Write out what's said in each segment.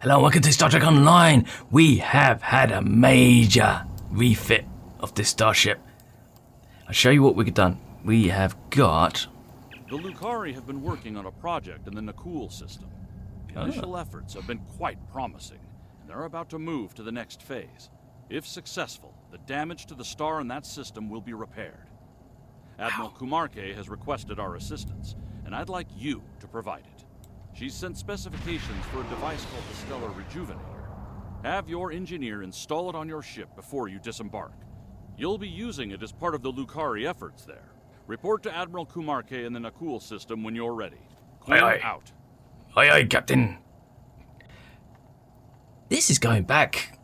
Hello, welcome to Star Trek Online. We have had a major refit of this starship. I'll show you what we've done. We have got... The Lucari have been working on a project in the Nakul system. The initial efforts have been quite promising, and they're about to move to the next phase. If successful, the damage to the star and that system will be repaired. Admiral Kumarke has requested our assistance, and I'd like you to provide it. She's sent specifications for a device called the Stellar Rejuvenator. Have your engineer install it on your ship before you disembark. You'll be using it as part of the Lucari efforts there. Report to Admiral Kumarke in the Nakul system when you're ready. Aye. Out. Aye, Captain. This is going back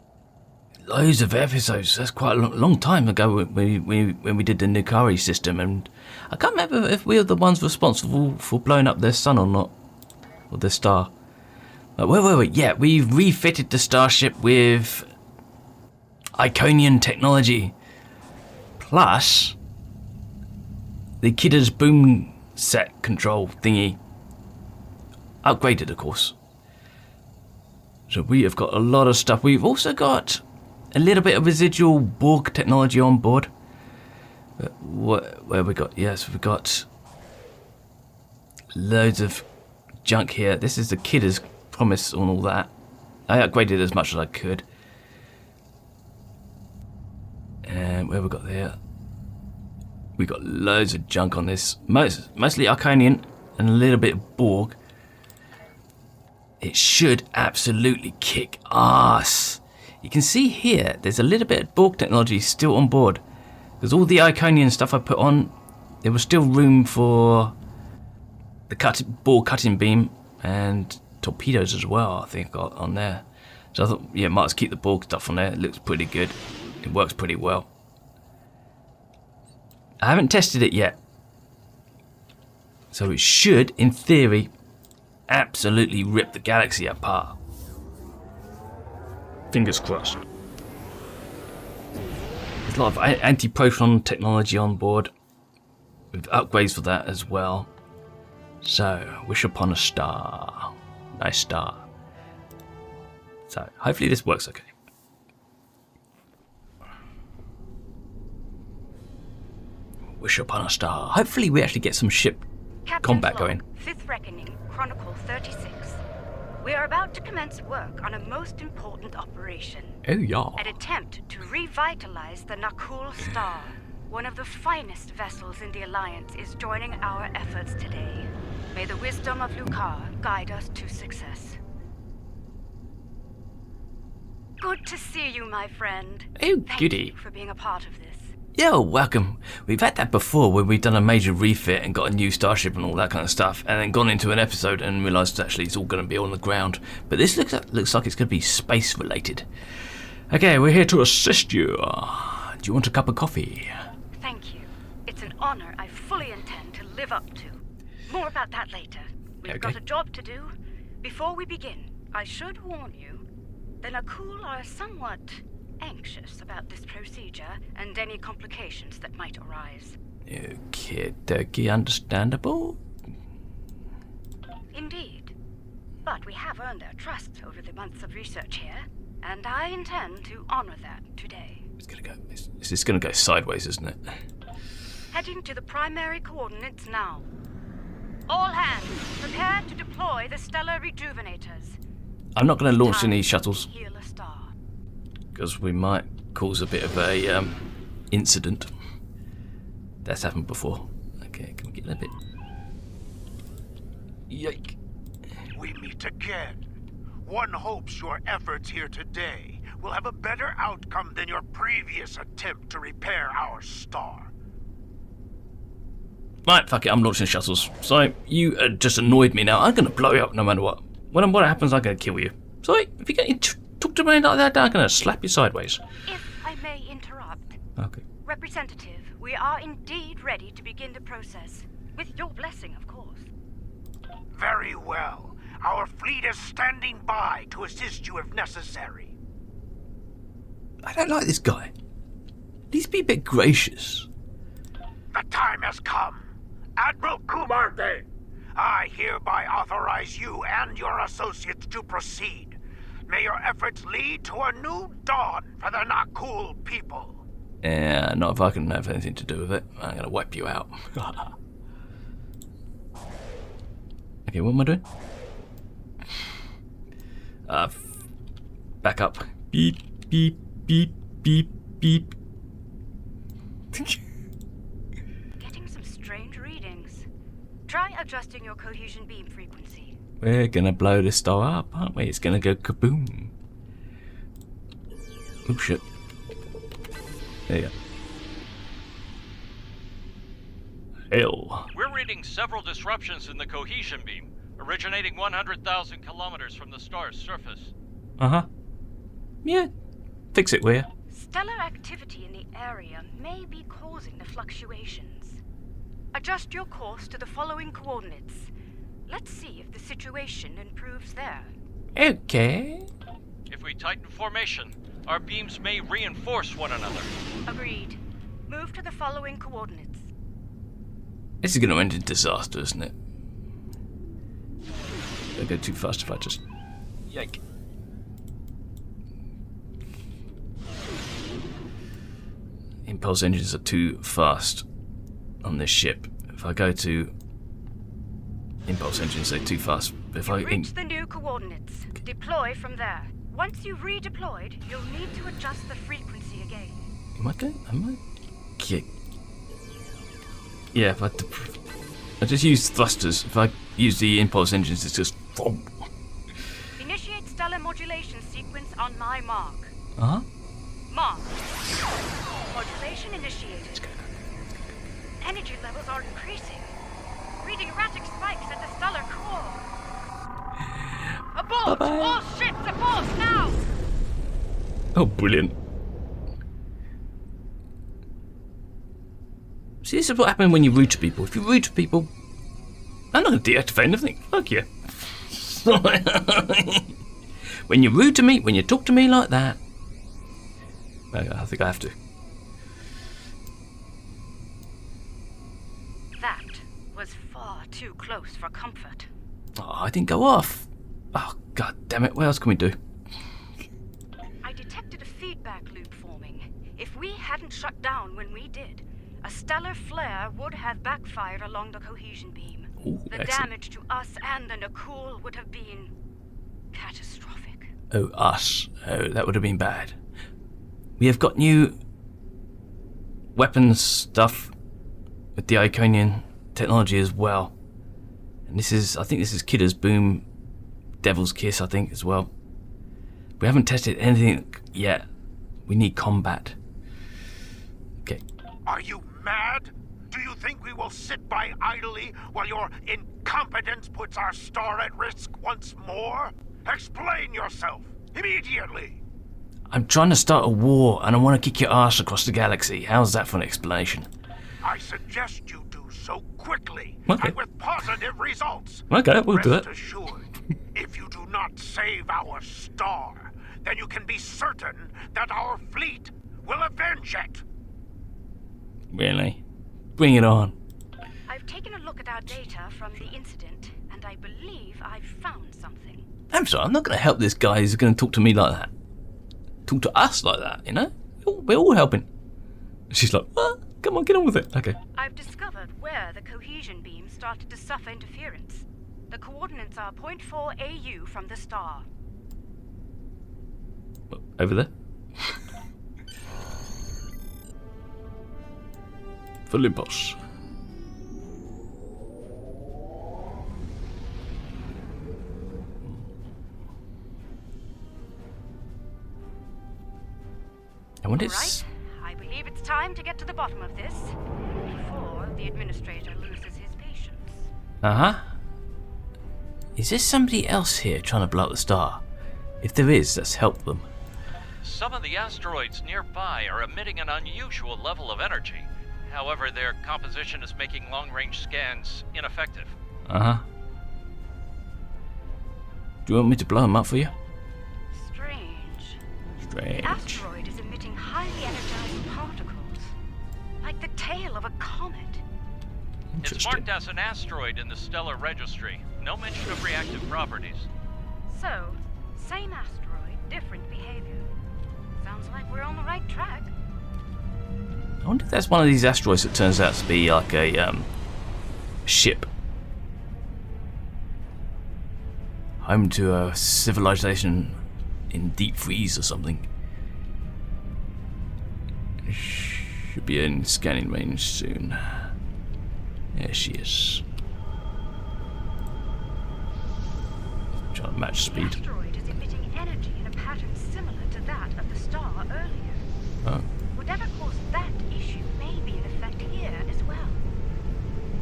loads of episodes. That's quite a long time ago when we did the Lucari system, and I can't remember if we were the ones responsible for blowing up their sun or not, or their star. Wait. Yeah, we refitted the starship with Iconian technology, plus the Kidder's boom set control thingy. Upgraded, of course. So we have got a lot of stuff. We've also got a little bit of residual Borg technology on board. Where we got? Yes, we've got loads of junk here. This is the Kidder's promise on all that. I upgraded as much as I could. And where we got there? We got loads of junk on this. Mostly Arcanian and a little bit of Borg. It should absolutely kick ass. You can see here, there's a little bit of Borg technology still on board. Because all the Iconian stuff I put on, there was still room for the Borg cutting beam and torpedoes as well, I think, got on there. So I thought, yeah, might as well keep the Borg stuff on there. It looks pretty good. It works pretty well. I haven't tested it yet. So it should, in theory, absolutely rip the galaxy apart. Fingers crossed. There's a lot of anti-proton technology on board, with upgrades for that as well. So, wish upon a star. Nice star. So, hopefully this works okay. Wish upon a star. Hopefully we actually get some ship combat going. Fifth Reckoning, Chronicle 36. We are about to commence work on a most important operation. Oh, yeah. An attempt to revitalize the Nakul Star. One of the finest vessels in the Alliance is joining our efforts today. May the wisdom of Lukar guide us to success. Good to see you, my friend. Oh, Thank goody. you for being a part of this. Yeah, welcome. We've had that before when we've done a major refit and got a new starship and all that kind of stuff, and then gone into an episode and realised actually it's all going to be on the ground. But this looks like it's going to be space related. Okay, we're here to assist you. Do you want a cup of coffee? Thank you. It's an honor I fully intend to live up to. More about that later. We've got a job to do. Before we begin, I should warn you, the Nakul are somewhat anxious about this procedure and any complications that might arise. Okay, dokie, understandable. Indeed. But we have earned their trust over the months of research here, and I intend to honor that today. This is gonna go sideways, isn't it? Heading to the primary coordinates now. All hands, prepare to deploy the Stellar Rejuvenators. I'm not gonna launch any shuttles, Heal a star. because we might cause a bit of a incident. That's happened before. Okay, can we get a little bit... Yike. We meet again. One hopes your efforts here today will have a better outcome than your previous attempt to repair our star. Right, fuck it, I'm launching shuttles. So, you just annoyed me now. I'm gonna blow you up no matter what. When what happens, I'm gonna kill you. Sorry, if you get talk to me like that, I'm gonna slap you sideways. If I may interrupt. Okay. Representative, we are indeed ready to begin the process. With your blessing, of course. Very well. Our fleet is standing by to assist you if necessary. I don't like this guy. Please be a bit gracious. The time has come. Admiral Kumarke, I hereby authorize you and your associates to proceed. May your efforts lead to a new dawn for the Nakul people. Yeah, not if I can have anything to do with it. I'm gonna wipe you out. Okay, what am I doing? Back up. Beep, beep, beep, beep, beep. Getting some strange readings. Try adjusting your cohesion beam frequency. We're gonna blow this star up, aren't we? It's gonna go kaboom. Oh shit. There you go. Hell. We're reading several disruptions in the cohesion beam, originating 100,000 kilometers from the star's surface. Uh-huh. Yeah. Fix it, will ya? Stellar activity in the area may be causing the fluctuations. Adjust your course to the following coordinates. Let's see if the situation improves there. Okay. If we tighten formation, our beams may reinforce one another. Agreed. Move to the following coordinates. This is gonna end in disaster, isn't it? Don't go too fast if I just... Yike. Impulse engines are too fast on this ship. If I go to impulse engines, they're too fast. If I Reach the new coordinates. Deploy from there. Once you've redeployed, you'll need to adjust the frequency again. am I going? Am I? Okay. Yeah, if I just use thrusters. If I use the impulse engines, it's just. Initiate stellar modulation sequence on my mark. Uh huh. Mark. Modulation initiated. Energy levels are increasing. Reading erratic spikes at the stellar core. Abort! Bye-bye. All ships abort now! Oh, brilliant. See, this is what happens when you rude to people. If you rude to people, I'm not going to deactivate anything. Fuck you. When you're rude to me, when you talk to me like that, I think I have to. That was far too close for comfort. Oh, I didn't go off. Oh, god damn it. What else can we do? I detected a feedback loop forming. If we hadn't shut down when we did, a stellar flare would have backfired along the cohesion beam. Ooh, The excellent. damage to us and the Nakul would have been catastrophic. Oh, us. Oh, that would have been bad. We have got new weapons stuff with the Iconian technology as well. And this is, I think this is Kidder's Boom, Devil's Kiss, I think, as well. We haven't tested anything yet. We need combat. Okay. Are you mad? Do you think we will sit by idly while your incompetence puts our star at risk once more? Explain yourself, immediately! I'm trying to start a war and I want to kick your ass across the galaxy. How's that for an explanation? I suggest you do so quickly Okay. and with positive results. Okay, we'll do Rest it. assured, if you do not save our star, then you can be certain that our fleet will avenge it. Really? Bring it on. I've taken a look at our data from the incident, and I believe I've found something. I'm sorry, I'm not going to help this guy who's going to talk to me like that. Talk to us like that, you know? We're all helping. She's like, what? Come on, get on with it. Okay. I've discovered where the cohesion beam started to suffer interference. The coordinates are 0.4 AU from the star. Over there. Full impulse. And when All it's... right, I believe it's time to get to the bottom of this before the administrator loses his patience. Uh-huh. Is there somebody else here trying to blow up the star? If there is, let's help them. Some of the asteroids nearby are emitting an unusual level of energy. However, their composition is making long-range scans ineffective. Uh-huh. Do you want me to blow them up for you? Strange. Strange. The asteroid is emitting highly energized particles, like the tail of a comet. It's Interesting. marked as an asteroid in the stellar registry. No mention of reactive properties. So, same asteroid, different behavior. Sounds like we're on the right track. I wonder if that's one of these asteroids that turns out to be like a ship. Home to a civilization in deep freeze or something. Should be in scanning range soon. There she is. Trying to match speed. The asteroid is emitting energy in a pattern similar to that of the star earlier. Oh. Whatever caused that issue may be in effect here as well.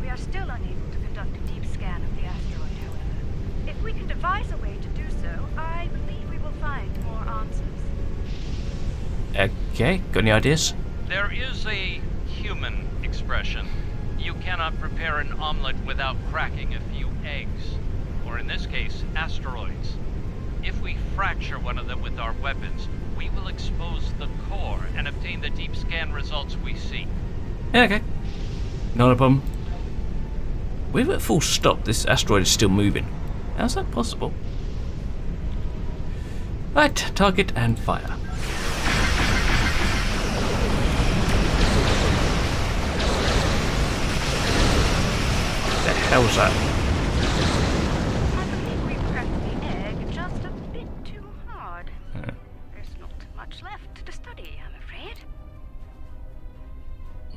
We are still unable to conduct a deep scan of the asteroid, however. If we can devise a way to do so, I believe we will find more answers. Okay, got any ideas? There is a human expression. You cannot prepare an omelet without cracking a few eggs. Or in this case, asteroids. If we fracture one of them with our weapons, we will expose the core and obtain the deep scan results we seek. Yeah, okay. Not a problem. We're at full stop. This asteroid is still moving. How's that possible? Right, target and fire. What the hell's that? I believe we cracked the egg just a bit too hard. There's not much left to study, I'm afraid.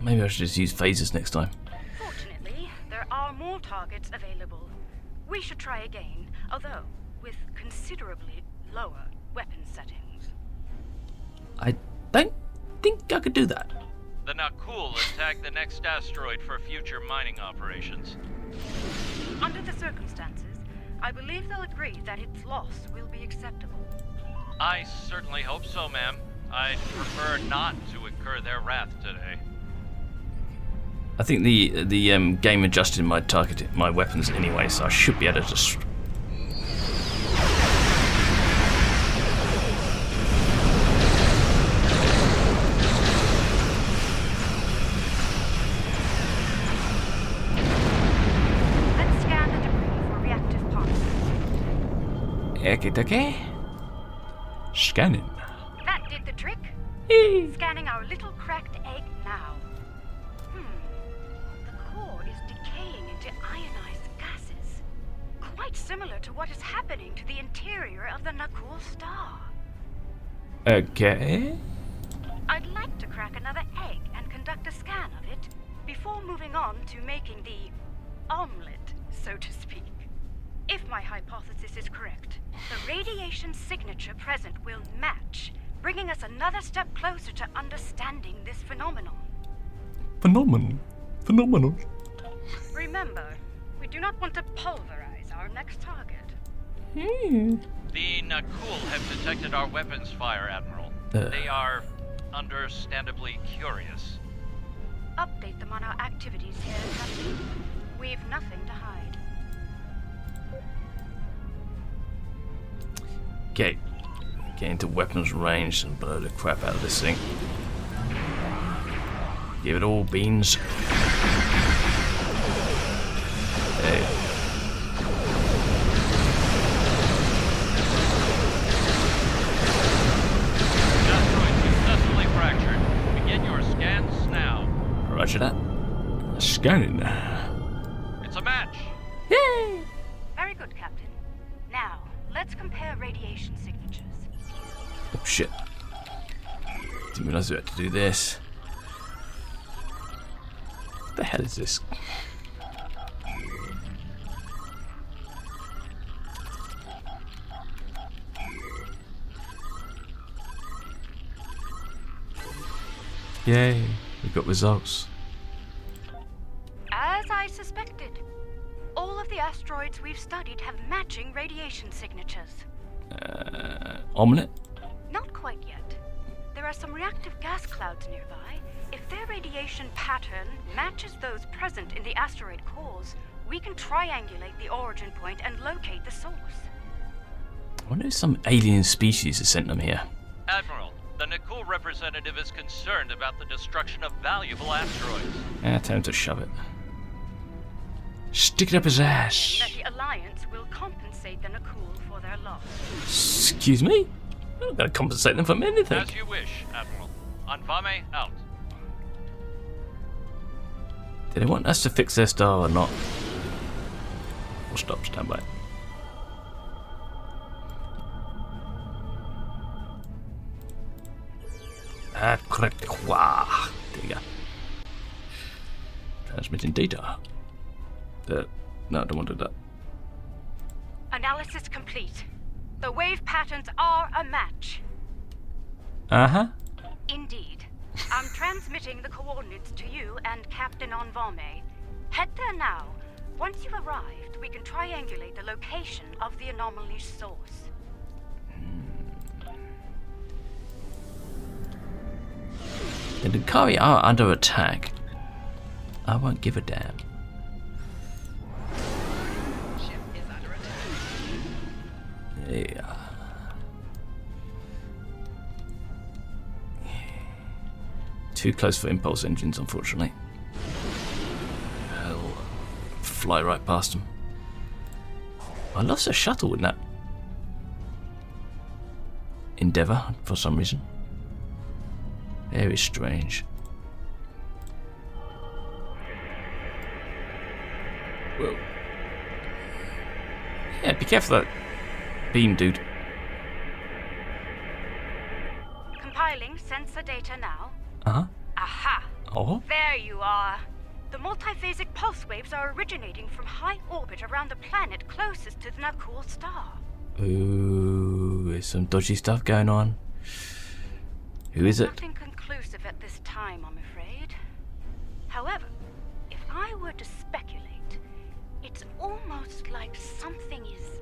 Maybe I should just use phasers next time. Fortunately, there are more targets available. We should try again, although with considerably lower weapon settings. I don't think I could do that. The Nakul attack the next asteroid for future mining operations. Under the circumstances, I believe they'll agree that its loss will be acceptable. I certainly hope so, ma'am. I'd prefer not to incur their wrath today. I think the game adjusted my weapons anyway, so I should be able to just. Let's scan the debris for reactive parts. Okay. Scanning. That did the trick. Scanning our little cracked egg now. The core is decaying into ionized gases. Quite similar to what is happening to the interior of the Nakul star. Okay. I'd like to crack another egg and conduct a scan of it before moving on to making the omelet, so to speak. If my hypothesis is correct, the radiation signature present will match, bringing us another step closer to understanding this phenomenon. Phenomenal. Remember, we do not want to pulverize our next target. The Nakul have detected our weapons fire, Admiral. They are understandably curious. Update them on our activities here, Captain. We've nothing to hide. Okay. Get into weapons range and blow the crap out of this thing. Give it all beans. Hey. Asteroid successfully fractured. Begin your scans now. Roger that. Scanning. It's a match. Yay! Very good, Captain. Now, let's compare radiation signatures. Oh shit. Didn't realize we had to do this. What the hell is this? Yay, we got results. As I suspected, all of the asteroids we've studied have matching radiation signatures. Omelette? Not quite yet. There are some reactive gas clouds nearby. If their radiation pattern matches those present in the asteroid cores, we can triangulate the origin point and locate the source. I wonder if some alien species has sent them here. Admiral, the Nakul representative is concerned about the destruction of valuable asteroids. Tell him to shove it. Stick it up his ass. That the Alliance will compensate the Nakul for their loss. Excuse me? I'm not going to compensate them from anything. As you wish, Admiral. Anvame out. Do they want us to fix their star or not? We'll stop, stand by. Correct. There you go. Transmitting data. No, I don't want to do that. Analysis complete. The wave patterns are a match. Uh-huh. Indeed. I'm transmitting the coordinates to you and Captain Anvame. Head there now. Once you've arrived, we can triangulate the location of the anomaly's source. The Nikari are under attack. I won't give a damn. Ship is under attack. Yeah. Too close for impulse engines, unfortunately. I'll fly right past them. I lost a shuttle in that endeavour for some reason. Very strange. Whoa. Yeah, be careful of that beam, dude. Compiling sensor data now. Uh-huh. Aha! Oh? There you are. The multiphasic pulse waves are originating from high orbit around the planet closest to the Nakul star. Ooh, there's some dodgy stuff going on. Who is it? Nothing conclusive at this time, I'm afraid. However, if I were to speculate, it's almost like something is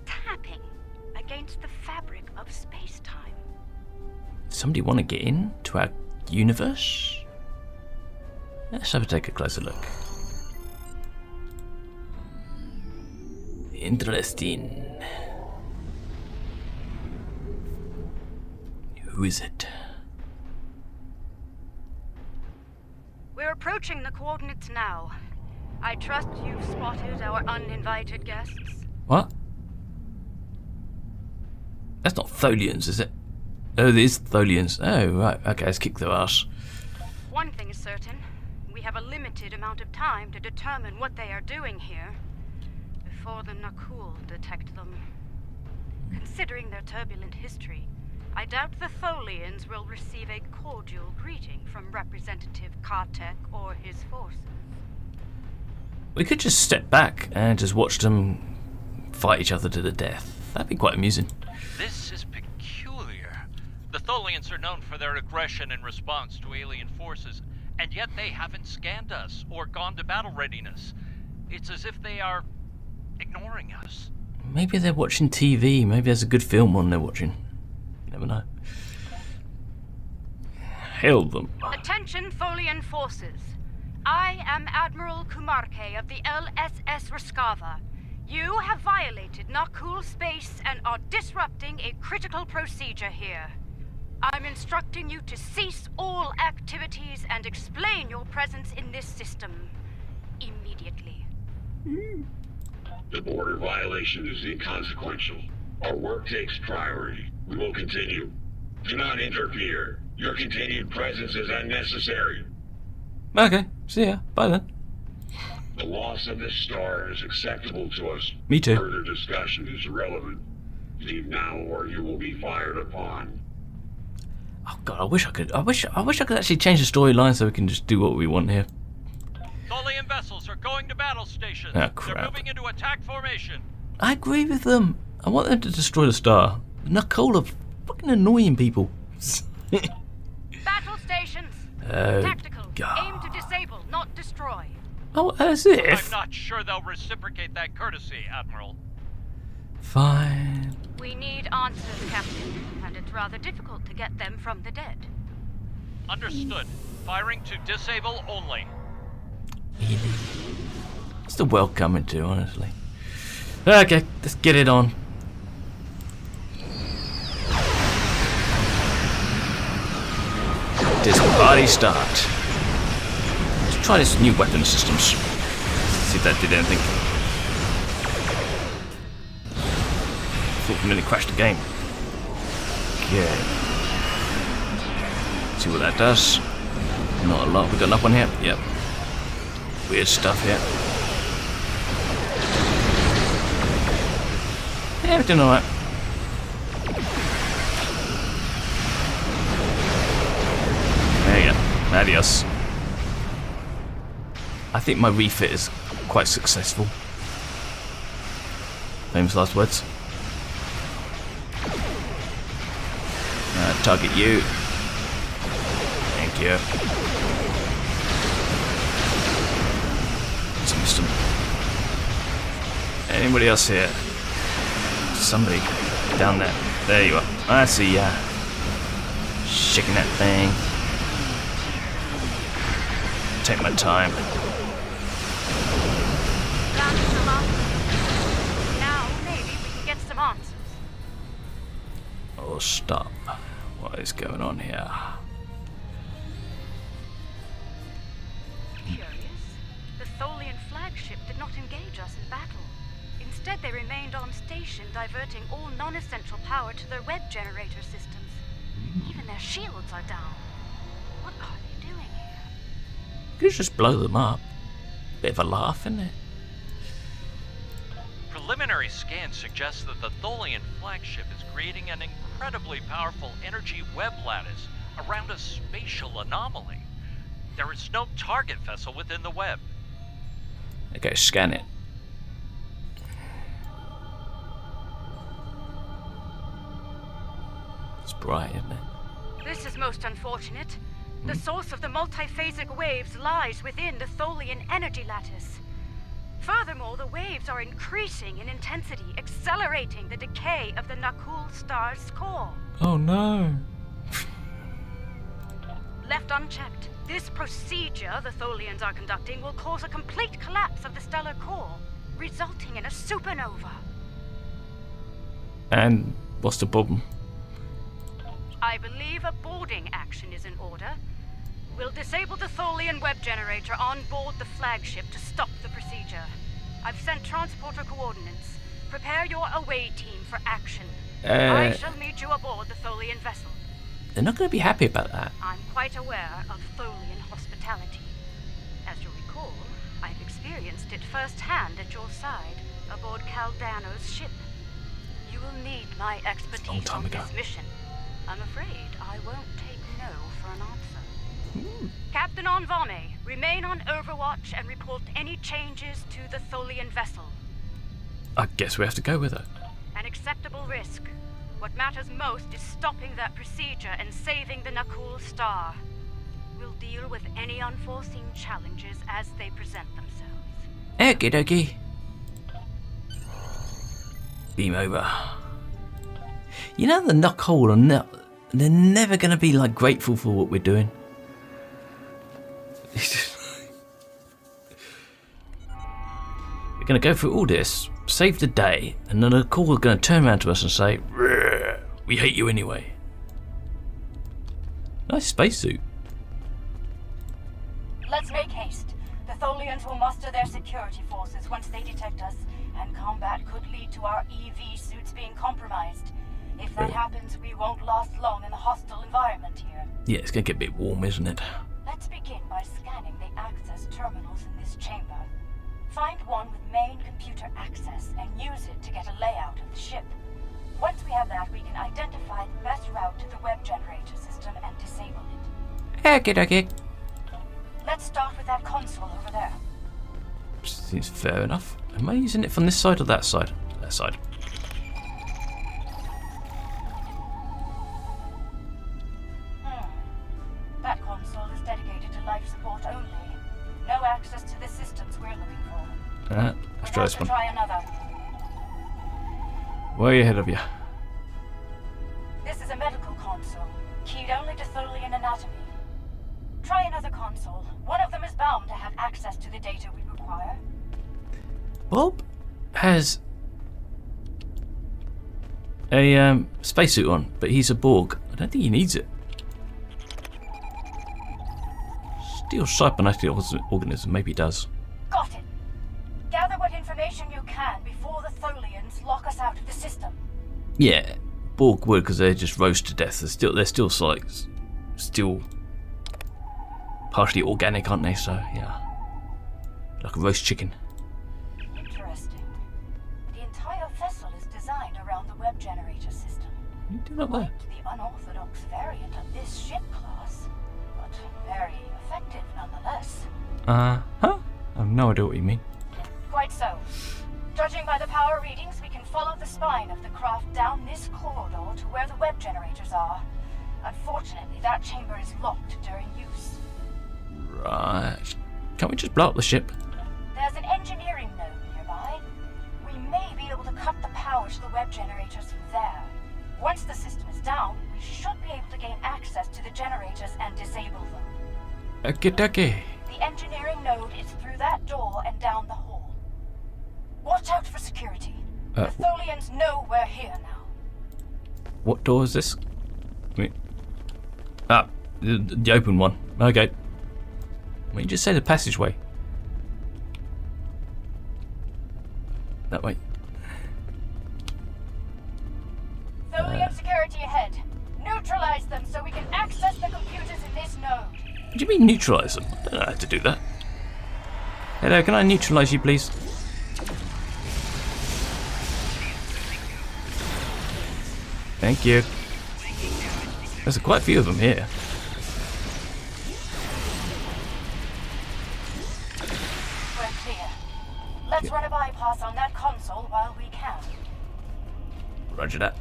tapping against the fabric of space-time. Somebody want to get in to our universe? Let's have a take a closer look. Interesting. Who is it? We're approaching the coordinates now. I trust you've spotted our uninvited guests. What? That's not Tholians, is it? Oh, it is Tholians. Oh, right. Okay, let's kick their ass. One thing is certain. We have a limited amount of time to determine what they are doing here before the Nakul detect them. Considering their turbulent history, I doubt the Tholians will receive a cordial greeting from Representative Kartek or his forces. We could just step back and just watch them fight each other to the death. That'd be quite amusing. This is peculiar. The Tholians are known for their aggression in response to alien forces, and yet they haven't scanned us or gone to battle readiness. It's as if they are ignoring us. Maybe they're watching TV. Maybe there's a good film on they're watching. You never know. Hail them. Attention, Tholian forces. I am Admiral Kumarke of the LSS Raskava. You have violated Nakul space and are disrupting a critical procedure here. I'm instructing you to cease all activities and explain your presence in this system immediately. The border violation is inconsequential. Our work takes priority. We will continue. Do not interfere. Your continued presence is unnecessary. Okay, see ya. Bye then. The loss of this star is acceptable to us. Me too. Further discussion is irrelevant. Leave now or you will be fired upon. Oh god, I wish I could actually change the storyline so we can just do what we want here. Tholian vessels are going to battle stations. Ah, crap. They're moving into attack formation. I agree with them. I want them to destroy the star. Nakul are fucking annoying people. Battle stations. Oh, Tactical. God. Aim to disable, not destroy. Oh, as if. I'm not sure they'll reciprocate that courtesy, Admiral. Fine. We need answers, Captain, and it's rather difficult to get them from the dead. Understood. Firing to disable only. Really? What's the world coming to, honestly? Okay, let's get it on. This body start. Let's try this new weapon systems. See if that did anything. Thought we nearly crashed the game. Okay. See what that does. Not a lot. We got enough one here. Yep. Weird stuff here. Yeah, we're doing alright. There you go. Adios. I think my refit is quite successful. Famous last words. Target you. Thank you. Some. Anybody else here? Somebody down there. There you are. I see ya. Shaking that thing. Take my time. Now maybe we can get some answers. Oh, stop. What is going on here? Curious. The Tholian flagship did not engage us in battle. Instead, they remained on station, diverting all non-essential power to their web generator systems. Even their shields are down. What are they doing here? You could just blow them up. Bit of a laugh, isn't it? Preliminary scans suggest that the Tholian flagship is creating an incredibly powerful energy web lattice around a spatial anomaly. There is no target vessel within the web. Okay, scan it. It's bright, isn't it? This is most unfortunate. The source of the multiphasic waves lies within the Tholian energy lattice. Furthermore, the waves are increasing in intensity, accelerating the decay of the Nakul star's core. Oh no. Left unchecked, this procedure the Tholians are conducting will cause a complete collapse of the stellar core, resulting in a supernova. And what's the problem? I believe a boarding action is in order. We'll disable the Tholian web generator on board the flagship to stop the procedure. I've sent transporter coordinates. Prepare your away team for action. I shall meet you aboard the Tholian vessel. They're not going to be happy about that. I'm quite aware of Tholian hospitality. As you recall, I've experienced it firsthand at your side aboard Caldano's ship. You will need my expertise on this mission. I'm afraid I won't take no for an answer. Captain Envame, remain on Overwatch and report any changes to the Tholian vessel. I guess we have to go with it. An acceptable risk. What matters most is stopping that procedure and saving the Nakul star. We'll deal with any unforeseen challenges as they present themselves. Okie dokie. Beam over. You know the Nakul are they're never going to be like grateful for what we're doing. We're going to go through all this, save the day, and then the Nakul are going to turn around to us and say, "We hate you anyway." Nice spacesuit. Let's make haste. The Tholians will muster their security forces once they detect us, and combat could lead to our EV suits being compromised. If that happens, we won't last long in the hostile environment here. Yeah, it's going to get a bit warm, isn't it? Let's begin by scanning the access terminals in this chamber. Find one with main computer access and use it to get a layout of the ship. Once we have that, we can identify the best route to the web generator system and disable it. Okie dokie. Let's start with that console over there. Seems fair enough. Am I using it from this side or that side? That side. That console is dedicated to life support only. No access to the systems we're looking for. Let's try this one. Try another. Way ahead of you. This is a medical console, keyed only to Tholian anatomy. Try another console. One of them is bound to have access to the data we require. Bob has a spacesuit on, but he's a Borg. I don't think he needs it. Steel cybernetic organism, maybe he does. Got it. Gather what information you can before the Tholians lock us out of the system. Yeah, Borg would, because they just roast to death. They're still like, still partially organic, aren't they? So yeah, like a roast chicken. Interesting. The entire vessel is designed around the web generator system. What are you doing up there? Quite the unorthodox variant of this ship class, but very effective nonetheless. Huh? I have no idea what you mean. Quite so. Judging by the power readings, we can follow the spine of the craft down this corridor to where the web generators are. Unfortunately, that chamber is locked during use. Right. Can't we just blow up the ship? There's an engineering node nearby. We may be able to cut the power to the web generators from there. Once the system is down, we should be able to gain access to the generators and disable them. Okay. The engineering node is through that door and down the hall. Watch out for security. The Tholians know we're here now. What door is this? Wait. The open one. Okay. Why don't you just say the passageway? That way. Tholian security ahead. Neutralize them so we can access the computers in this node. What do you mean neutralise them? I don't know how to do that. Hello, can I neutralise you, please? Thank you. There's quite a few of them here. We're clear. Let's run a bypass on that console while we can. Roger that.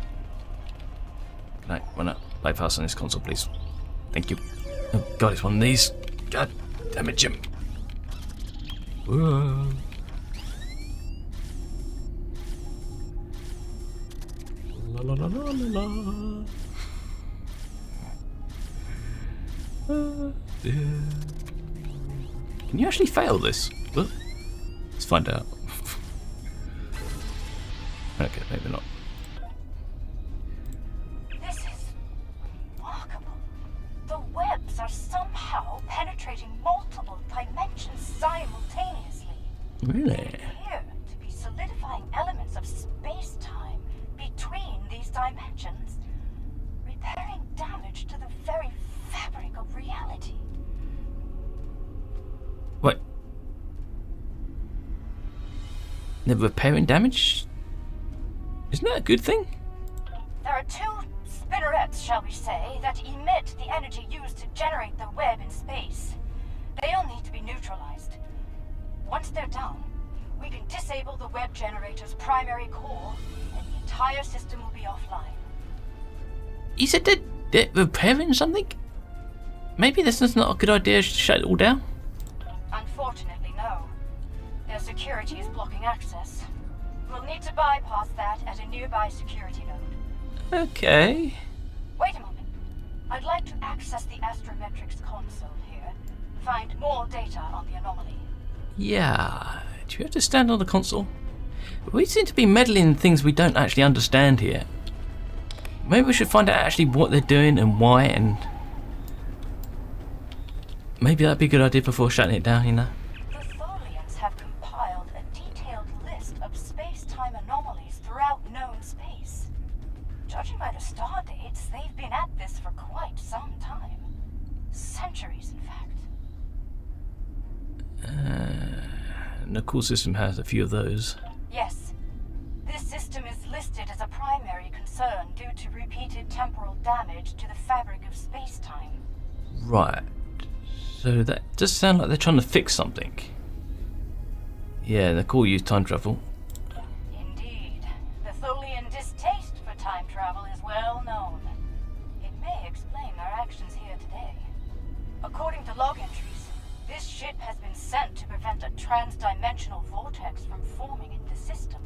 Can I run a bypass on this console, please? Thank you. Oh god, it's one of these. God damn it, Jim. Whoa. La la la la la la. Yeah. Can you actually fail this? Well, let's find out. Okay, maybe not. This is remarkable. The webs are somehow penetrating multiple dimensions simultaneously. Really? They appear to be solidifying elements of space-time between these dimensions, repairing damage to the very fabric of reality. What? They're repairing damage? Isn't that a good thing? There are two spinnerets, shall we say, that emit the energy used to generate the web in space. They'll need to be neutralized. Once they're down, we can disable the web generator's primary core, and the entire system will be offline. You said they're repairing something? Maybe this is not a good idea to shut it all down? Unfortunately, no. Their security is blocking access. We'll need to bypass that at a nearby security node. Okay. Wait a moment. I'd like to access the astrometrics console here. Find more data on the anomaly. Yeah. Do you have to stand on the console? We seem to be meddling in things we don't actually understand here. Maybe we should find out actually what they're doing and why, and maybe that'd be a good idea before shutting it down, you know? The Tholians have compiled a detailed list of space-time anomalies throughout known space. Judging by the star dates, they've been at this for quite some time. Centuries, in fact. And the cool system has a few of those. Yes. This system is listed as a primary concern due to repeated temporal damage to the fabric of space-time. Right. So that does sound like they're trying to fix something. Yeah, the cool use time travel. Indeed. The Tholian distaste for time travel is well known. It may explain their actions here today. According to log entries, this ship has been sent to prevent a trans-dimensional vortex from forming in the system.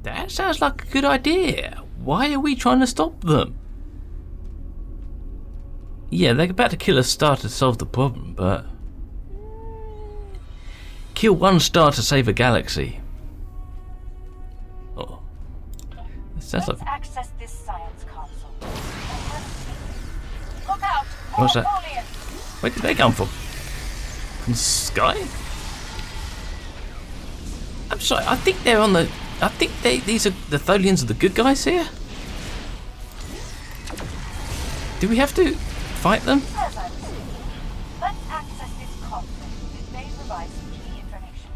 That sounds like a good idea. Why are we trying to stop them? Yeah, they're about to kill a star to solve the problem, but kill one star to save a galaxy. Oh, that sounds Let's like. access this science console. Look out! What's that? Tholians! Where did they come from? From the sky? I'm sorry. I think they're on the. I think these are the Tholians are the good guys here. Do we have to fight them? As I was saying, let's access this conflict. It may provide some key information.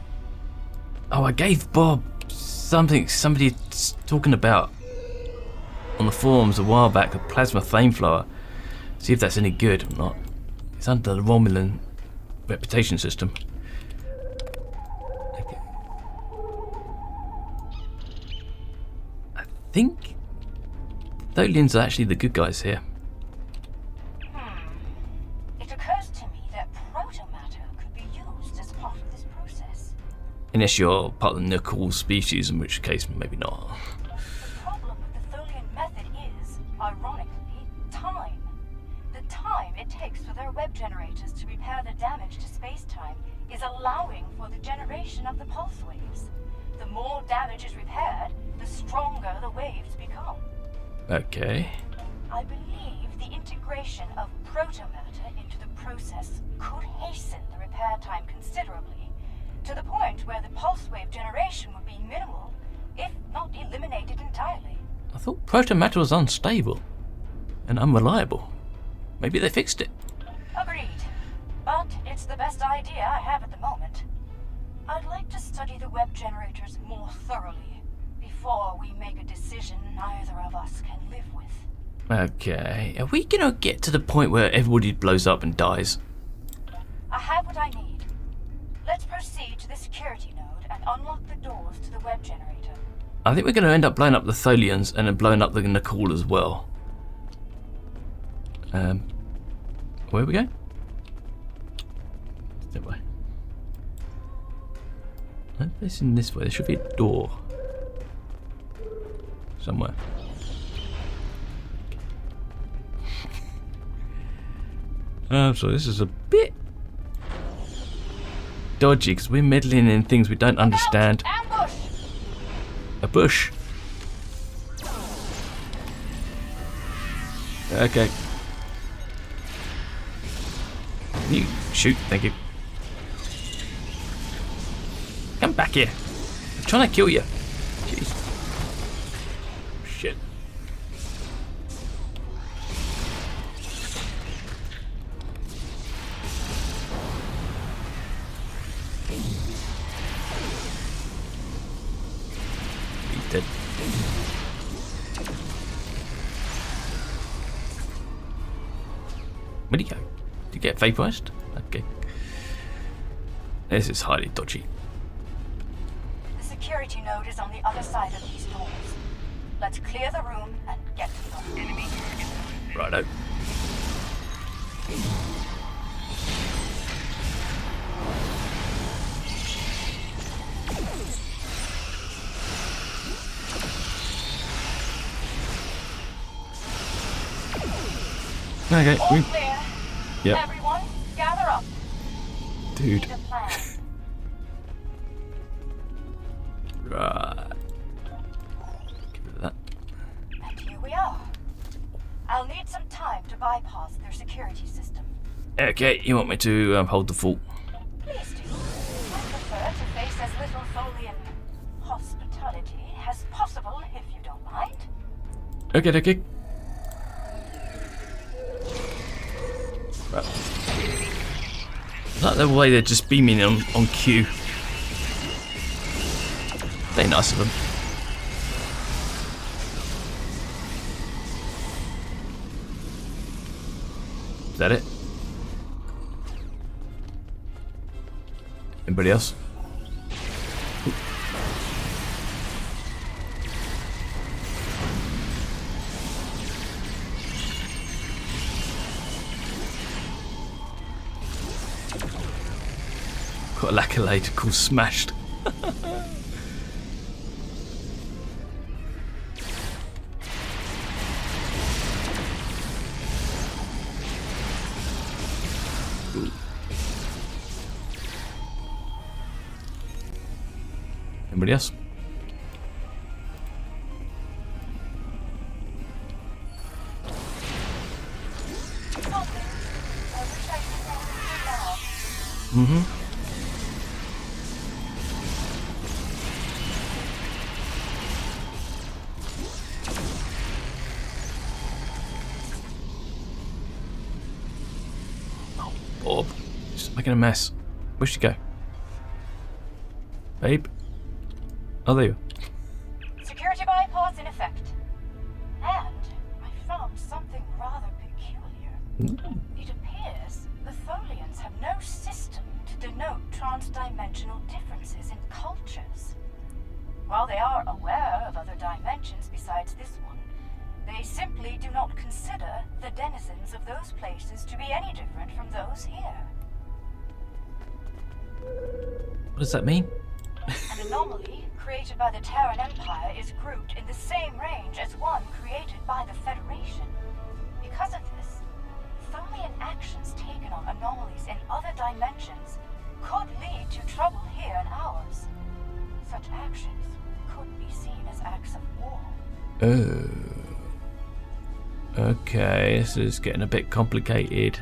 Oh, I gave Bob somebody talking about on the forums a while back, a plasma flamethrower. See if that's any good or not. It's under the Romulan reputation system. Okay. I think Tholians are actually the good guys here. It occurs to me that protomatter could be used as part of this process. Unless you're part of the Nikul species, in which case maybe not. The problem with the Tholian method is, ironically, time. The time it takes for their web generators to repair the damage to space-time is allowing for the generation of the pulse waves. The more damage is repaired, the stronger the waves become. Okay. I believe the integration of protomatter into the process could hasten the repair time considerably, to the point where the pulse wave generation would be minimal, if not eliminated entirely. I thought protomatter was unstable and unreliable. Maybe they fixed it. Agreed. But it's the best idea I have at the moment. I'd like to study the web generators more thoroughly before we make a decision neither of us can live with. Okay. Are we gonna get to the point where everybody blows up and dies? I have what I need. Let's proceed to the security node and unlock the doors to the web generator. I think we're gonna end up blowing up the Tholians and then blowing up the Nikul as well. Where are we going? That way. I'm facing this way. There should be a door somewhere. So this is a bit dodgy because we're meddling in things we don't understand. Ambush! A bush. Okay. You shoot, thank you. Come back here. I'm trying to kill you. Jeez. Shit. He's dead. Where'd he go? Did he get vaporized? Okay. This is highly dodgy. The security node is on the other side of these doors. Let's clear the room and get to them. Enemy target. Righto. Okay. All clear. Yep. Everyone, gather up. Dude. Need a plan. Right. Give it that. And here we are. I'll need some time to bypass their security system. Okay, you want me to hold the fort? Please do. I prefer to face as little Tholian hospitality as possible, if you don't mind. Okay, okay. Right. Is that the way they're just beaming on cue? Very nice of them. Is that it? Anybody else? Got a accolade called Smashed. Ooh. Anybody else? Mm-hmm. Making a mess. Where'd she go? Babe? Oh, there you are. Security bypass in effect. And I found something rather peculiar. It appears the Tholians have no system to denote transdimensional differences in cultures. While they are aware of other dimensions besides this one, they simply do not consider the denizens of those places to be any different from those here. What does that mean? An anomaly created by the Terran Empire is grouped in the same range as one created by the Federation. Because of this, Tholian actions taken on anomalies in other dimensions could lead to trouble here in ours. Such actions could be seen as acts of war. Oh. Okay, this is getting a bit complicated.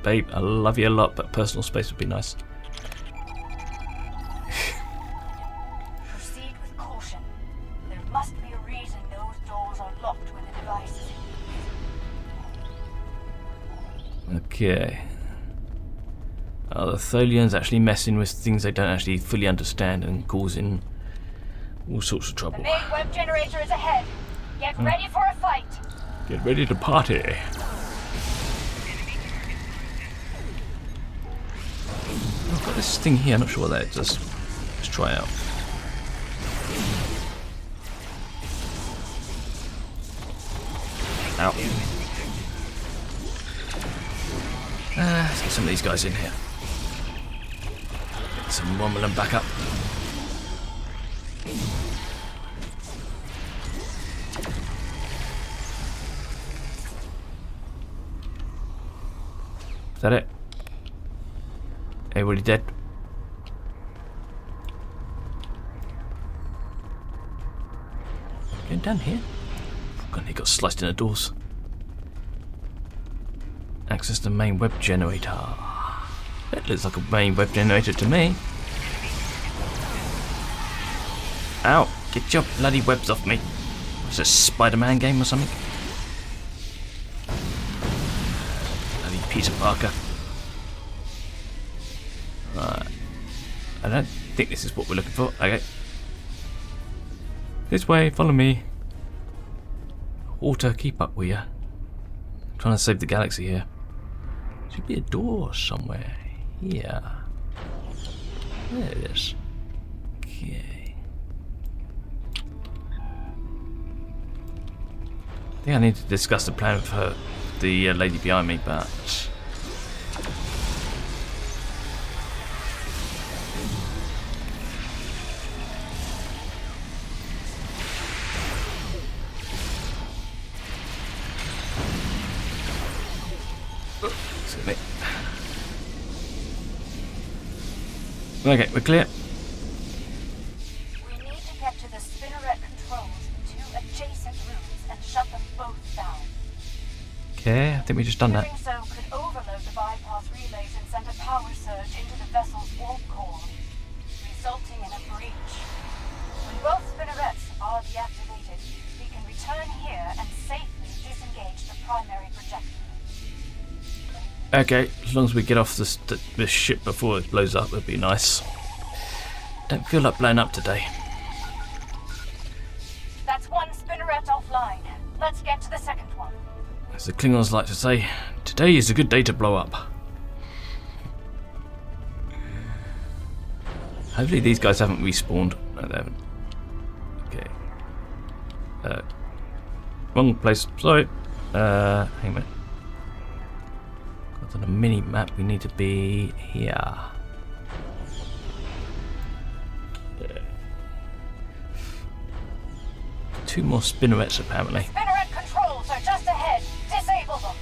Babe, I love you a lot, but personal space would be nice. Proceed with caution. There must be a reason those doors are locked when the device is in use. Okay. Oh, the Tholians actually messing with things they don't actually fully understand and causing all sorts of The trouble. main web generator is ahead. Get ready for a fight. Get ready to party. I've got this thing here, I'm not sure what that does. Let's try it out. Ow. Let's get some of these guys in here. Get some Wombling back up. Is that it? Everybody dead? Getting down here? God, he got sliced in the doors. Access the main web generator. That looks like a main web generator to me. Ow! Get your bloody webs off me. Is this a Spider-Man game or something? Bloody Peter Parker. Right. I don't think this is what we're looking for. Okay. This way, follow me. Water, keep up, will ya? I'm trying to save the galaxy here. Should be a door somewhere. Here. There it is. Okay. I think I need to discuss the plan with her, the lady behind me, but... Excuse me. Okay, we're clear. We need to get to the spinneret controls in 2 adjacent rooms and shut them both down. Okay, I think we just done that. Doing so could overload the bypass relays and send a power surge into the vessel's warp core, resulting in a breach. When both spinnerets are deactivated, we can return here and safely disengage the primary projector. Okay, as long as we get off this ship before it blows up, it'd be nice. Don't feel like blowing up today. That's one spinneret offline. Let's get to the second one. As the Klingons like to say, today is a good day to blow up. Hopefully these guys haven't respawned. No, they haven't. Okay. Wrong place. Sorry. Hang on a minute. On the mini map, we need to be here. Two more spinnerets apparently. Spinneret controls are just ahead. Disable them.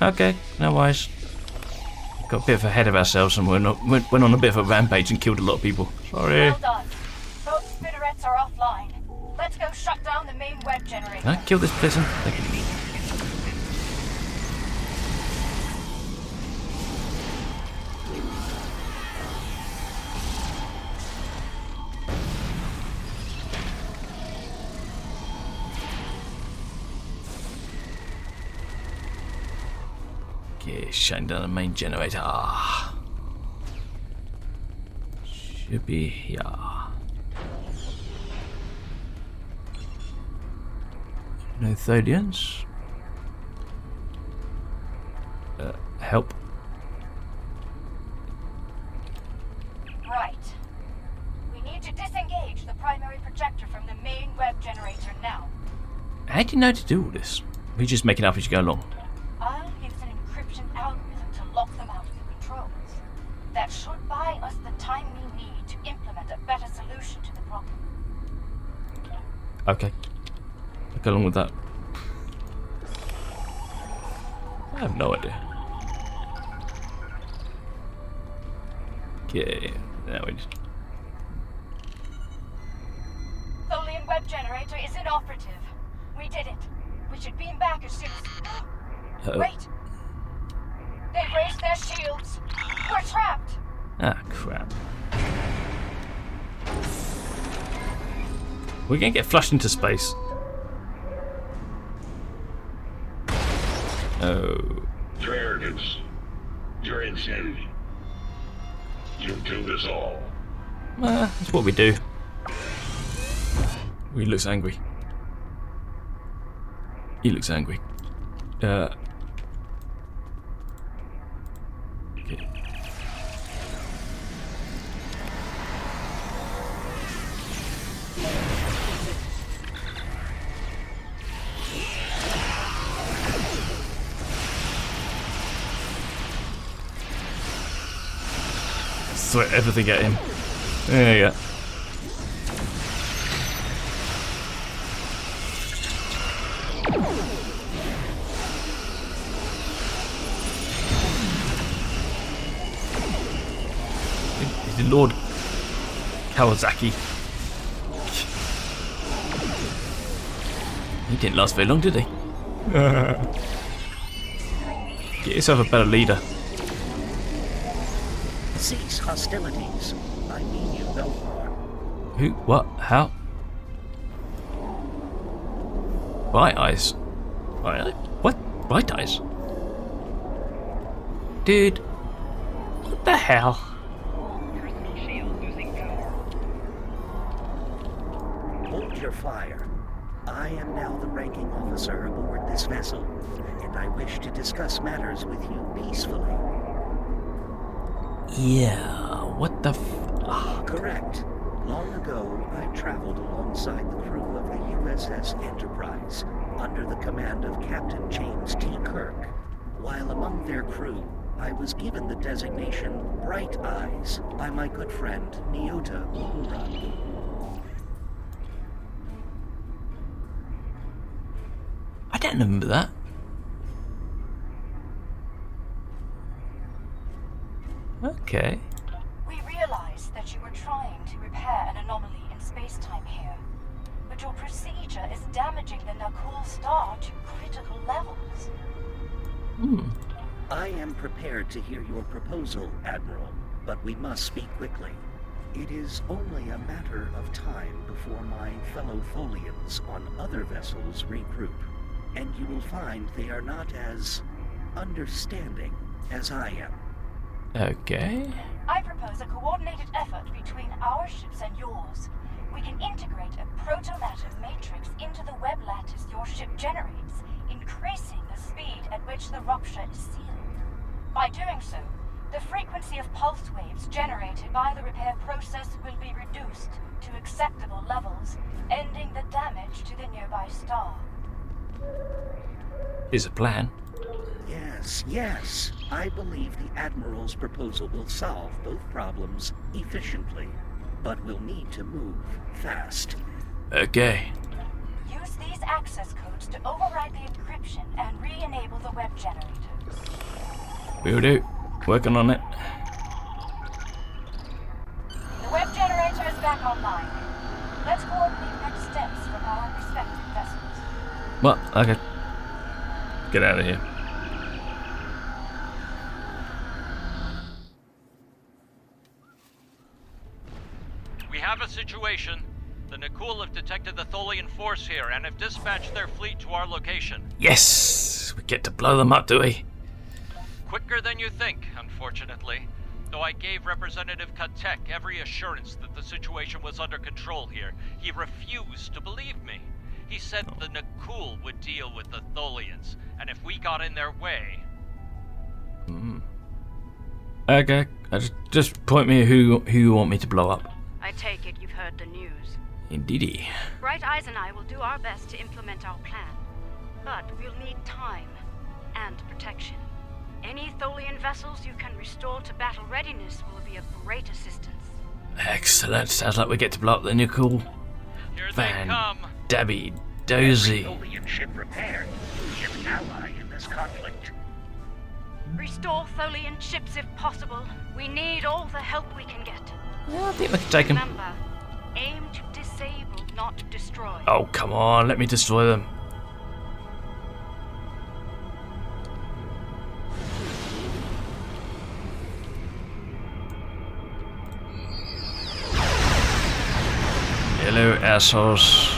Okay, no worries. Got a bit ahead of ourselves and went on a bit of a rampage and killed a lot of people. Sorry. Well done. Both spinnerets are offline. Let's go shut down the main web generator. Can I kill this person? Thank you. Okay, shutting down the main generator. Ah. Should be here. No Tholians. Help. Right. We need to disengage the primary projector from the main web generator now. How do you know to do all this? We just make it up as you go along. I'll use an encryption algorithm to lock them out of the controls. That should buy us the time we need to implement a better solution to the problem. Okay. I'll go along with that. I have no idea. Okay. Now we just... Tholian web generator is inoperative. We did it. We should beam back as soon as... Uh-oh. Wait! They've raised their shields. We're trapped. Ah, crap. We're gonna get flushed into space. Oh. Your arrogance. Your insanity. You've doomed us all. That's what we do. He looks angry. He looks angry. Okay. Throw everything at him. There you go. Lord Kawasaki. He didn't last very long, did he? Get yourself a better leader. Cease hostilities. I mean you no harm. Who? What? How? Bright eyes? What? Bright eyes? Dude. What the hell? Personal shield losing power. Hold your fire. I am now the ranking officer aboard this vessel, and I wish to discuss matters with you peacefully. Yeah, what the Correct. Long ago, I traveled alongside the crew of the USS Enterprise, under the command of Captain James T. Kirk. While among their crew, I was given the designation Bright Eyes by my good friend Nyota Uhura. I don't remember that. Okay. We realized that you were trying to repair an anomaly in space-time here, but your procedure is damaging the Nakul star to critical levels. I am prepared to hear your proposal, Admiral, but we must speak quickly. It is only a matter of time before my fellow Tholians on other vessels regroup, and you will find they are not as understanding as I am. Okay. I propose a coordinated effort between our ships and yours. We can integrate a proto-matter matrix into the web lattice your ship generates, increasing the speed at which the rupture is sealed. By doing so, the frequency of pulse waves generated by the repair process will be reduced to acceptable levels, ending the damage to the nearby star. Is a plan. Yes. I believe the Admiral's proposal will solve both problems efficiently, but we'll need to move fast. Okay. Use these access codes to override the encryption and re-enable the web generator. Will do. Working on it. The web generator is back online. Let's coordinate next steps from our respective vessels. Well, okay. Get out of here. We have a situation. The Nakul have detected the Tholian force here and have dispatched their fleet to our location. Yes! We get to blow them up, do we? quicker than you think, unfortunately. Though I gave Representative Katek every assurance that the situation was under control here, he refused to believe me. He said the Nakul would deal with the Tholians, and if we got in their way... Okay, just point me who you want me to blow up. I take it you've heard the news. Indeedy. Bright Eyes and I will do our best to implement our plan. But we'll need time and protection. Any Tholian vessels you can restore to battle readiness will be of great assistance. Excellent. Sounds like we get to blow up the Nickel. Here they come. Dabby Dozy. Tholian ship repaired. Ship ally in this conflict. Restore Tholian ships if possible. We need all the help we can get. Yeah, I think we can take them. Remember, aim to disable, not destroy. Oh, come on. Let me destroy them. Hello, assholes.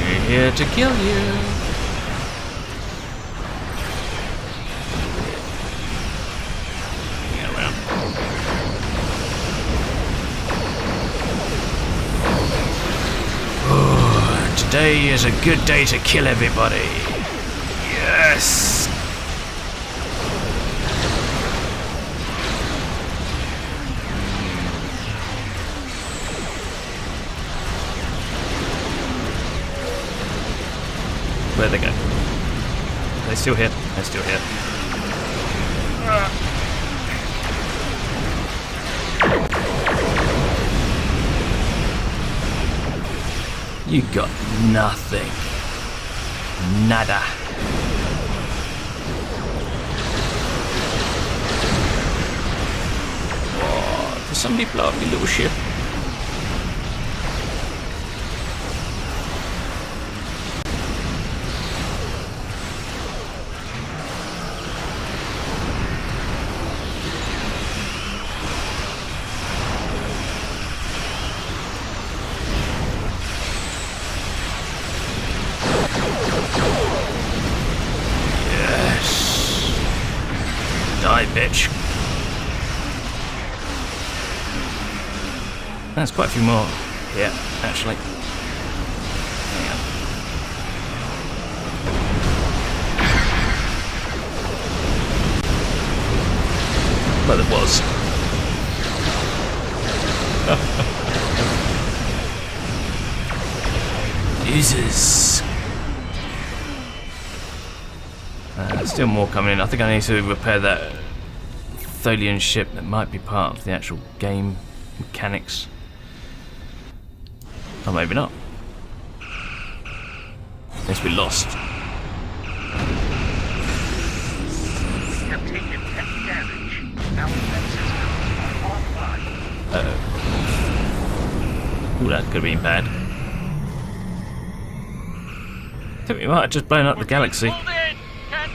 We're here to kill you. Get around. Oh, today is a good day to kill everybody. Yes. Where'd they go? Are they still here? They're still here. You got nothing. Nada. Oh, did somebody blow up your little ship? Die, bitch. There's quite a few more here, actually. Hang on. Well, it was. Jesus. Still more coming in. I think I need to repair that Tholian ship that might be part of the actual game mechanics. Or maybe not. Guess we lost. We have taken heavy damage. Our defenses are offline. Uh-oh. Ooh, that could have been bad. I think we might have just blown up the galaxy. Hold in! Can't...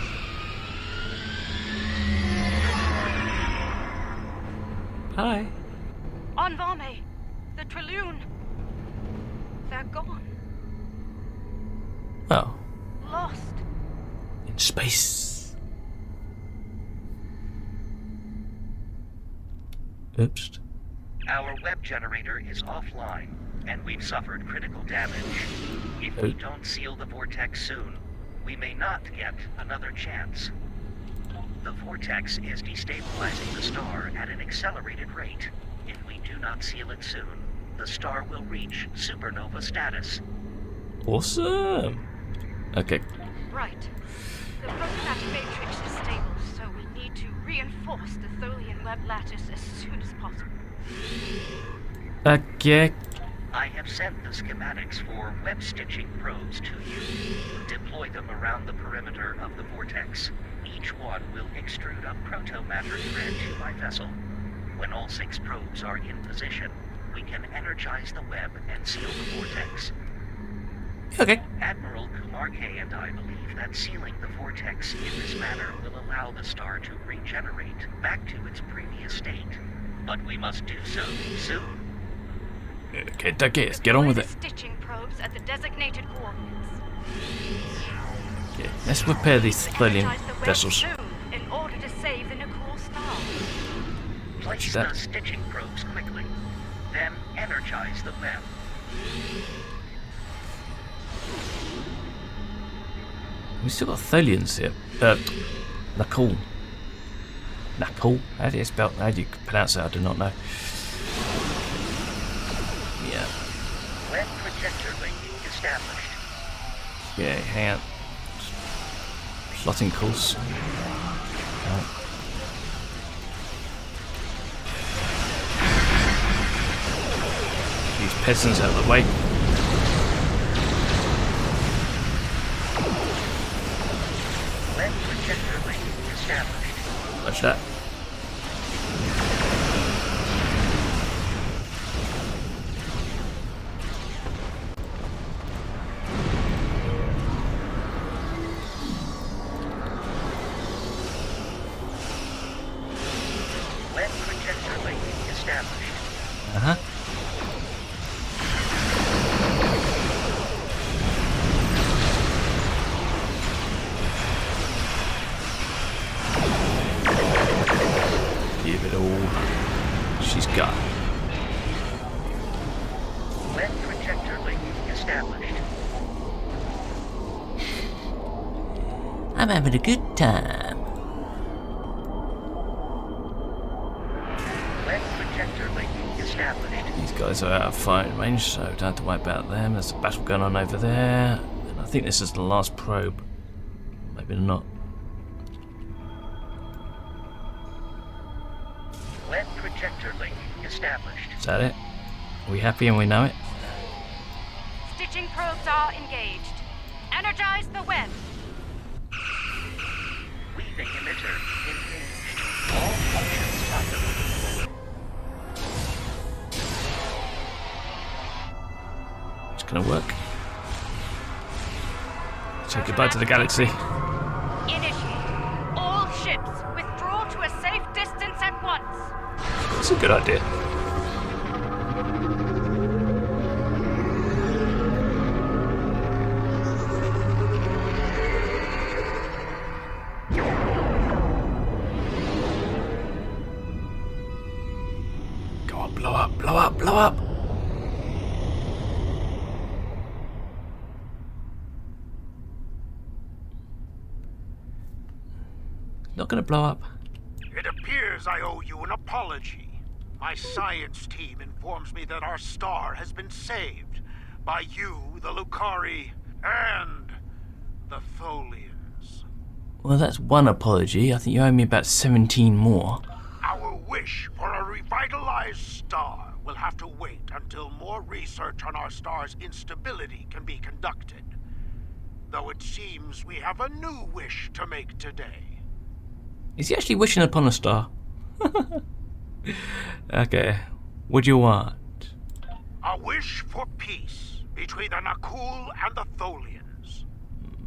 Hi. On Vame, the Trillion. They're gone. Oh, Lost. in space. Oops. Our web generator is offline, and we've suffered critical damage. If we don't seal the vortex soon, we may not get another chance. The vortex is destabilizing the star at an accelerated rate. If we do not seal it soon, the star will reach supernova status. Awesome. Okay. Right. The prototype matrix is stable, so we need to reinforce the Tholian web lattice as soon as possible. Okay. I have sent the schematics for web stitching probes to you. Deploy them around the perimeter of the vortex. Each one will extrude a proto-matter thread to my vessel. When all 6 probes are in position, we can energize the web and seal the vortex. Okay. Admiral Kumar K and I believe that sealing the vortex in this manner will allow the star to regenerate back to its previous state. But we must do so soon. Okay, let's get on with it. Stitching probes at the designated coordinates. Okay, let's repair these Tholian Energize the web vessels. soon. save the Nakul star. Place the stitching probes quickly, then energize the web. We still got Tholians here. Nakul. Nakul? How do you pronounce it? I do not know. Yeah. Web projector link established. Yeah, hang on. Plotting course. These peasants out of the way. Web projector link established. Watch that. Web projector link established. Uh-huh. Give it all she's got. Web projector link established. I'm having a good time. Web projector link established. These guys are out of firing range, so don't have to worry about them. There's a battle going on over there. And I think this is the last probe. Maybe not. Web projector link established. Is that it? Are we happy and we know it? Stitching probes are engaged. Energize the web. Weaving emitter engaged. All functions possible. It's gonna work. Say goodbye to the galaxy. Initiate. All ships withdraw to a safe distance at once. That's a good idea. Go on, blow up, blow up, blow up. Not gonna blow up. It appears I owe you an apology. My science team informs me that our star has been saved by you, the Lucari, and the Tholians. Well, that's one apology. I think you owe me about 17 more. Our wish for a revitalized star will have to wait until more research on our star's instability can be conducted. Though it seems we have a new wish to make today. Is he actually wishing upon a star? Okay. What do you want? A wish for peace between the Nakul and the Tholians.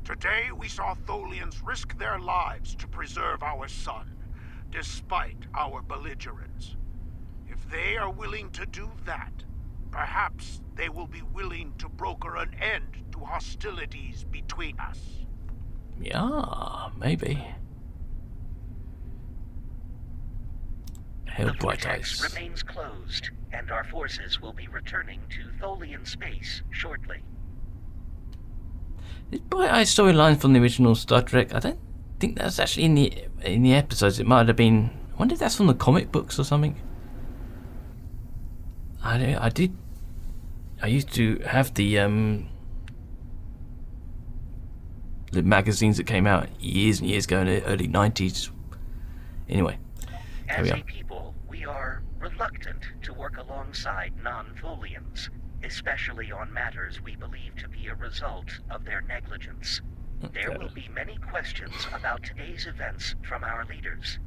Today we saw Tholians risk their lives to preserve our sun, despite our belligerence. If they are willing to do that, perhaps they will be willing to broker an end to hostilities between us. Yeah, maybe. Hell, The bright vortex eyes. remains closed, and our forces will be returning to Tholian space shortly. This bright eyes storyline from the original Star Trek, I don't think that's actually in the episodes. It might have been. I wonder if that's from the comic books or something. I used to have the magazines that came out years and years ago in the early 90s. Anyway, As a people, we are reluctant to work alongside non-Tholians, especially on matters we believe to be a result of their negligence. There will be many questions about today's events from our leaders.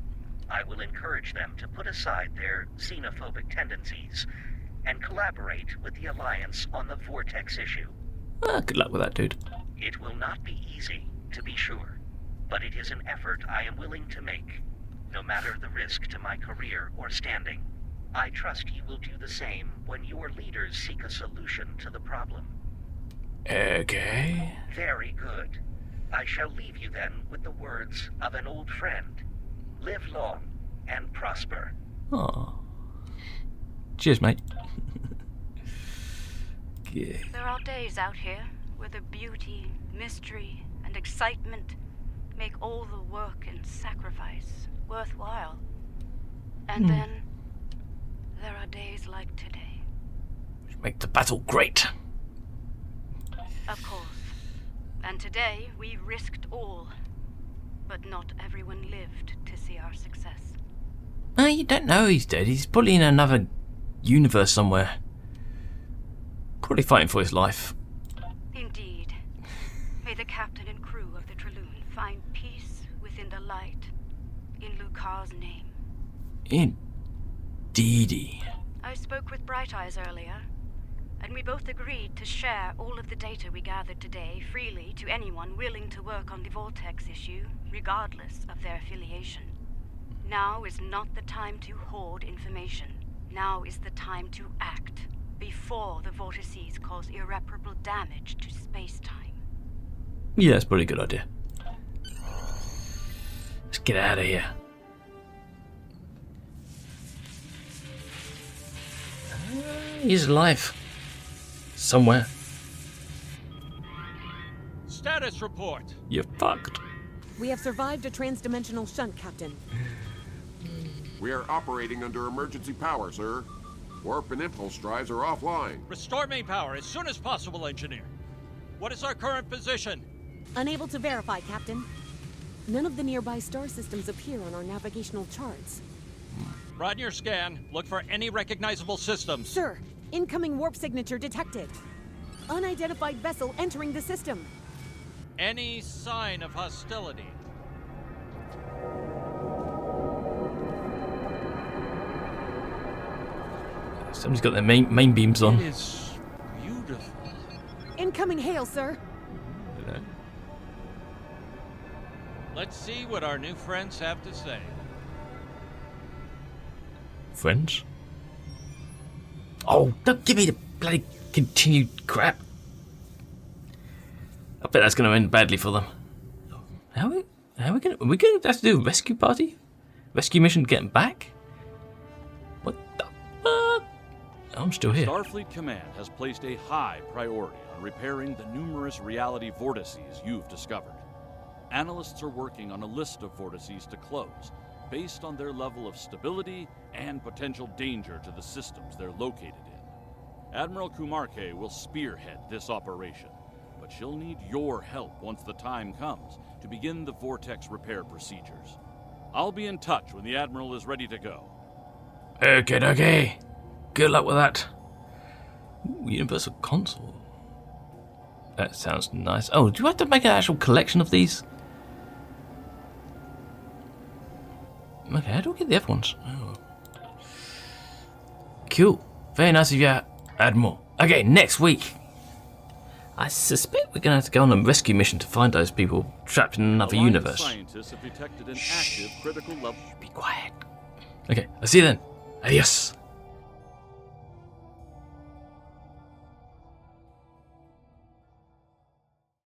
I will encourage them to put aside their xenophobic tendencies and collaborate with the Alliance on the Vortex issue. Good luck with that, dude. It will not be easy, to be sure, but it is an effort I am willing to make, no matter the risk to my career or standing. I trust you will do the same when your leaders seek a solution to the problem. Okay. Very good. I shall leave you then with the words of an old friend. Live long and prosper. Oh. Cheers, mate. Yeah. There are days out here where the beauty, mystery, and excitement make all the work and sacrifice worthwhile. And then there are days like today. Make the battle great. Of course. And today we risked all. But not everyone lived to see our success. You don't know he's dead. He's probably in another universe somewhere. Probably fighting for his life. Indeed. May the captain and crew of the Trelune find peace within the light. In Lucar's name. Indeedy. I spoke with Bright Eyes earlier, and we both agreed to share all of the data we gathered today freely to anyone willing to work on the Vortex issue, regardless of their affiliation. Now is not the time to hoard information. Now is the time to act, before the vortices cause irreparable damage to space-time. Yeah, that's probably a good idea. Let's get out of here. He's alive. Somewhere. Status report. You're fucked. We have survived a transdimensional shunt, Captain. We are operating under emergency power, sir. Warp and impulse drives are offline. Restore main power as soon as possible, Engineer. What is our current position? Unable to verify, Captain. None of the nearby star systems appear on our navigational charts. Run your scan. Look for any recognizable systems. Sir, incoming warp signature detected. Unidentified vessel entering the system. Any sign of hostility? Somebody's got their main beams on. It is beautiful. Incoming hail, sir. Hello. Let's see what our new friends have to say. Friends? Oh, don't give me the bloody continued crap. I bet that's going to end badly for them. Are we going to have to do a rescue party? Rescue mission to get them back? What the fuck? I'm still here. Starfleet Command has placed a high priority on repairing the numerous reality vortices you've discovered. Analysts are working on a list of vortices to close, based on their level of stability and potential danger to the systems they're located in. Admiral Kumarke will spearhead this operation, but she'll need your help once the time comes to begin the vortex repair procedures. I'll be in touch when the Admiral is ready to go. Okay. Good luck with that. Ooh, Universal Console. That sounds nice. Oh, do you have to make an actual collection of these? Okay, how do I get the other ones? Oh. Cool. Very nice of you, Admiral. Okay, next week. I suspect we're going to have to go on a rescue mission to find those people trapped in another Alliance universe. Scientists have detected an active critical level. Be quiet. Okay, I'll see you then. Adios.